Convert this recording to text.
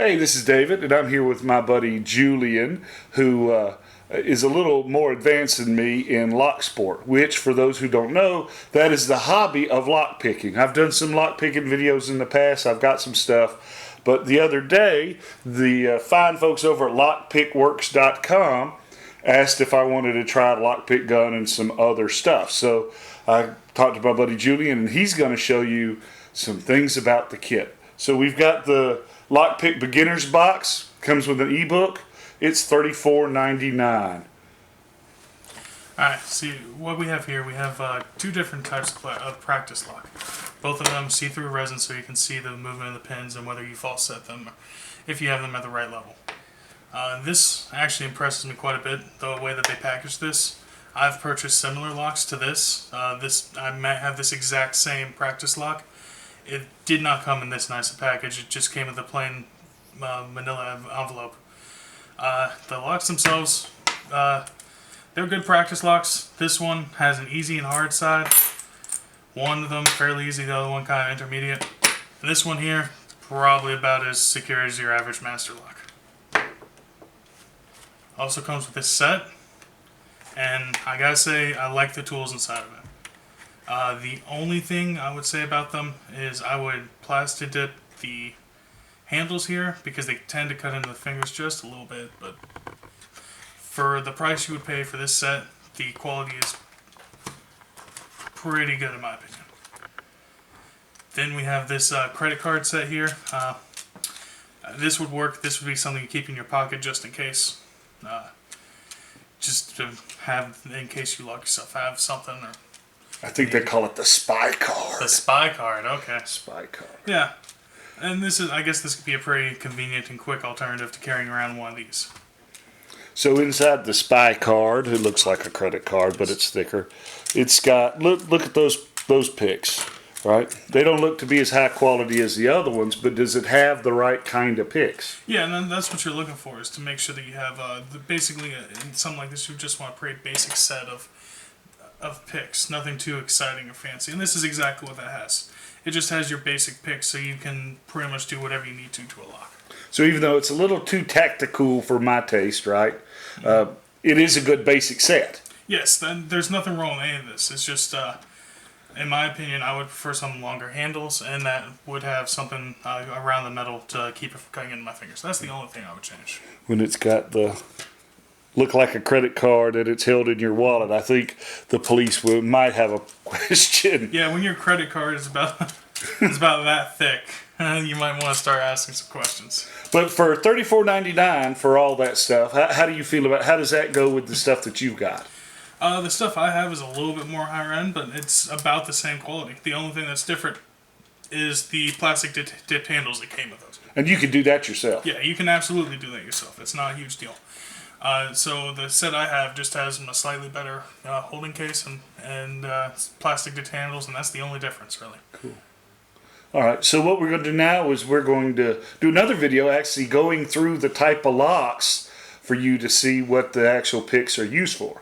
Hey, this is David, and I'm here with my buddy Julian, who is a little more advanced than me in lock sport, which, for those who don't know, that is the hobby of lock picking. I've done some lock picking videos in the past. I've got some stuff. But the other day, the fine folks over at lockpickworks.com asked if I wanted to try a lockpick gun and some other stuff. So I talked to my buddy Julian, and he's going to show you some things about the kit. So we've got the Lockpick Beginners Box. Comes with an ebook. It's $34.99. Alright, see what we have here. We have two different types of practice lock. Both of them see-through resin, so you can see the movement of the pins and whether you false set them, if you have them at the right level. This actually impresses me quite a bit, the way that they package this. I've purchased similar locks to this. I might have this exact same practice lock. It did not come in this nice a package. It just came with a plain manila envelope. The locks themselves, they're good practice locks. This one has an easy and hard side. One of them fairly easy, the other one kind of intermediate. And this one here, probably about as secure as your average master lock. Also comes with this set, and I gotta say, I like the tools inside of it. The only thing I would say about them is I would plastic dip the handles here because they tend to cut into the fingers just a little bit, but for the price you would pay for this set, the quality is pretty good in my opinion. Then we have this credit card set here. This would work. This would be something you keep in your pocket just in case. Just to have, in case you lock yourself out of something, or I think they call it the spy card. the spy card, okay. Spy card. Yeah. And this is, I guess this could be a pretty convenient and quick alternative to carrying around one of these. So inside the spy card, it looks like a credit card, but it's thicker. It's got, look at those picks, right? They don't look to be as high quality as the other ones, but does it have the right kind of picks? Yeah, and then that's what you're looking for, is to make sure that you have, basically, in something like this, you just want a pretty basic set of picks, nothing too exciting or fancy. And this is exactly what that has. It just has your basic picks, so you can pretty much do whatever you need to a lock. So even though it's a little too tacti-cool for my taste, right? It is a good basic set. Yes, then there's nothing wrong with any of this. It's just, in my opinion, I would prefer some longer handles, and that would have something around the metal to keep it from cutting into my fingers. That's the only thing I would change. When it's got the look like a credit card and it's held in your wallet, I think the police might have a question. Yeah, when your credit card is about that thick, you might want to start asking some questions. But for $34.99 for all that stuff, how do you feel about? How does that go with the stuff that you've got? The stuff I have is a little bit more higher end, but it's about the same quality. The only thing that's different is the plastic dipped handles that came with those. And you can do that yourself. Yeah, you can absolutely do that yourself. It's not a huge deal. So the set I have just has a slightly better holding case and plastic dipped handles, and that's the only difference, really. Cool. All right, so what we're going to do now is we're going to do another video actually going through the type of locks for you to see what the actual picks are used for.